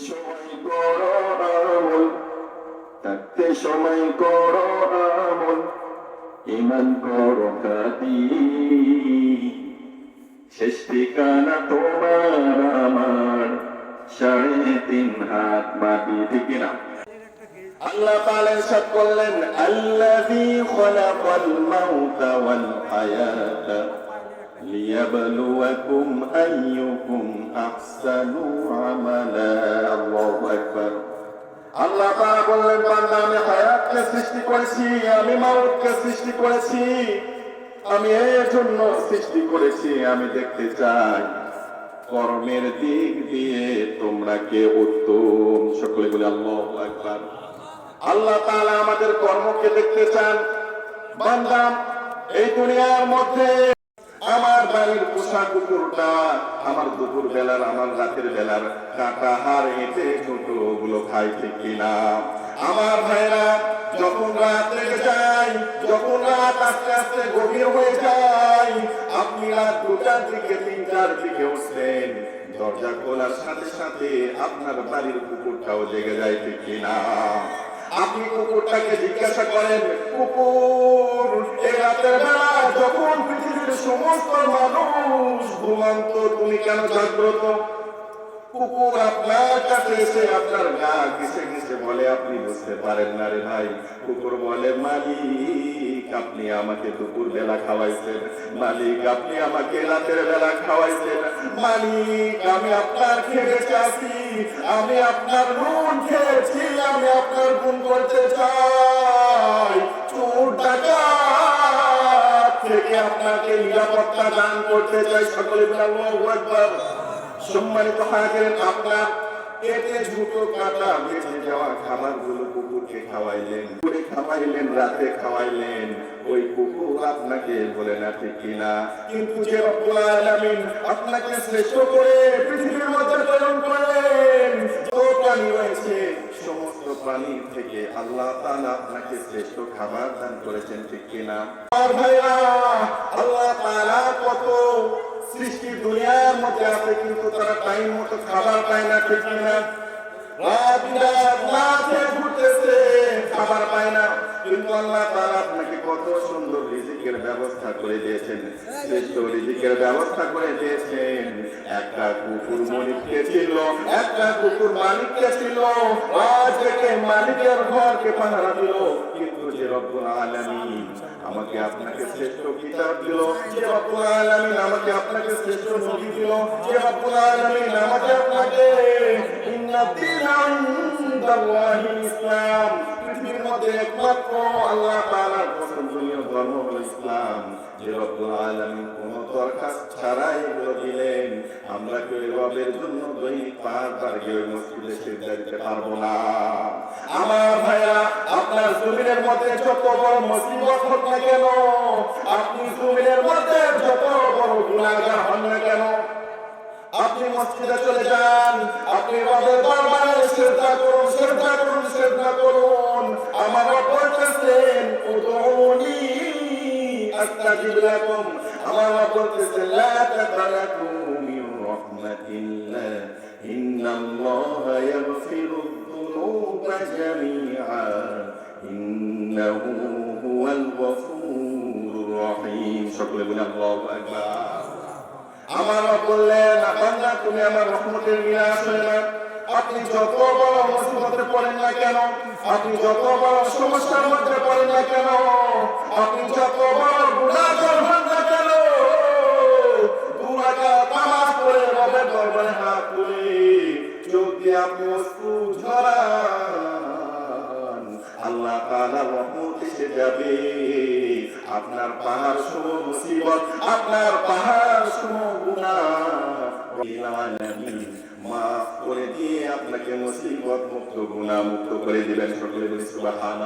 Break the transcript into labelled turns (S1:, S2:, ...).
S1: সময় করো আমল, থাকতে সময় করো আমল, ইমান করো কাদি, শেষ ঠিকানা তোমার আমার 3.5 হাত মাটি। ঠিক না? আল্লাহ তাআলা ইরশাদ করলেন, আল্লাযী খালাকাল মাউতা ওয়াল হায়াতা লিয়াবলুয়াকুম আইয়ুকুম আহসানু আমালা। আল্লাহু আকবার। আল্লাহ তাআলা বললেন, বান্দা আমি হায়াতকে সৃষ্টি করেছি, আমি মাউতকে সৃষ্টি করেছি, আমি এর জন্য সৃষ্টি করেছি, আমি দেখতে চাই কর্মের দিক দিয়ে তোমরা কে উত্তম। সকলে বলি আল্লাহু আকবার। আল্লাহ তাআলা আমাদের কর্মকে দেখতে চান। বান্দা এই দুনিয়ার মধ্যে আমার বাড়ির পোষা কুকুরটা আমার দুপুর বেলার আমার রাতের বেলার কাটা হার হেঁটে ছোট গুলো খাই ঠিক কিনা? আমার ভাইরা যখন রাত লেগে যায়, যখন রাত আস্তে আস্তে গভীর হয়ে যায়, আপনি রাত 2টার দিকে 3টার দিকে উঠছেন, দরজা খোলার সাথে সাথে আপনার বাড়ির কুকুরটাও জেগে যায় ঠিক কিনা? আপনি কুকুরটাকে জিজ্ঞাসা করেন, কুকুর এই রাতের বেলা যখন পৃথিবীর সমস্ত মানুষ ঘুমন্ত তুমি কেন জাগ্রত? কুকুর আপনার কাছে এসে আপনার গা ঘেঁষে ঘেঁষে বলে, আপনি বুঝতে পারেন না রে ভাই। কুকুর বলে, মালিক আপনি আমাকে দুপুর বেলা খাওয়াইছেন, মালিক আপনি আমাকে রাতের বেলা খাওয়াইছেন, মালিক আমি আপনার খেয়েছি আছি, আমি আপনার নুন খেয়েছি, আমি আপনার গুণ করতে চাই। চোর ডাকাত থেকে আপনাকে নিরাপত্তা দান করতে চাই। সকলে বলে আল্লাহু আকবার। সম্মানিত হাজিরিন, আপনার পেটে ঝুটো কাটা বেঁচে যাওয়া খাবারগুলো কুকুরকে খাওয়াইলেন, দুপুরে খাওয়াইলেন, রাতে খাওয়াইলেন, ওই কুকুর আপনাকে বলে না ঠিক কিনা? কিন্তু যে রব্বুল আলামিন আপনাকে শ্রেষ্ঠ করে পৃথিবীর মধ্যে প্রেরণ করলেন, যত প্রাণী রয়েছে সমস্ত প্রাণীর থেকে আল্লাহ তাআলা আপনাকে শ্রেষ্ঠ খাবার দান করেছেন ঠিক কিনা? আর ভাইরা, আল্লাহ তাআলা কত সৃষ্টি দুনিয়ার মধ্যে আছে, কিন্তু তারা টাইম মতো খাবার পায় না ঠিক কিনা? রাত রাত না খেয়ে ঘুরতেছে, খাবার পায় না, কিন্তু আল্লাহ তাআলা আপনাকে কত সুন্দর রিজিকের ব্যবস্থা করে দিয়েছেন, শ্রেষ্ঠ রিজিকের ব্যবস্থা করে দিয়েছেন। একটা কুকুর মালিককে ছিল, একটা কুকুর মালিককে ছিল, আজ থেকে মালিকের ঘরকে পাহারা দিল, কিন্তু যে রব্বুল আলামিন আমাকে আপনাকে শ্রেষ্ঠ কিতাব দিল, যে রব্বুল আলামিন আমাকে আপনাকে শ্রেষ্ঠ নবী দিল, যে রব্বুল আলামিন আমাকে আপনাকে ইন্নাদ্দীনা ইনদাল্লাহিল ইসলাম, পৃথিবীর মধ্যে একমাত্র আল্লাহ তাআলার পছন্দনীয় ধর্ম হলো ইসলাম, যে রব্বুল আলামিন কোনো দরখাস্ত ছাড়াই এগুলো দিলেন, আমরা কেউ রবের জন্য দৈনিক 5 বার গিয়ে মসজিদে সিজদা দিতে পারবো না। আমার ভাইরা, আপনার জমিনের মধ্যে যত বড় মুসিবত হোক না কেন, আপনি জমিনের মধ্যে যত বড় গুনাহগার হন না কেন, আপনি মসজিদে চলে যান, আপনি রবের দরবারে সিজদা করুন, সিজদা করুন, সিজদা করুন। আমার রব বলতেছেন, উদউনি আস্তাজিব লাকুম, আমার রব বলতেছেন, লা তাকনাতু মির রাহমাতিল্লাহ, ইন্নাল্লাহা ইয়াগফিরুয যুনুবা জামিআ, ইন্নাহু হুয়াল গফুরুর রহিম। সকলে বলি আল্লাহু আকবার। আমার রব বললেন, বান্দা তুমি আমার রহমতের মিরাস হয়ে না, আপনি যত বড় মুসিবতে পড়েন না কেন, আপনি যত বড় সমস্যার মধ্যে পড়েন না কেন, আপনি যত বড় গুনাহগার হন না কেন, 2 রাকাত নামাজ পড়ে রবের দরবারে হাত তুলে চোখ দিয়ে আপনি অশ্রু ঝরান, আল্লাহ তাআলা রহমত এসে যাবে, আপনার পাহাড় সম মুসিবত, আপনার পাহাড় সম গুনাহ মাফ করে দিয়ে আপনাকে মুসিবত মুক্ত গুনাহ মুক্ত করে দিবেন। সকলে বলি সুবহানাল্লাহ।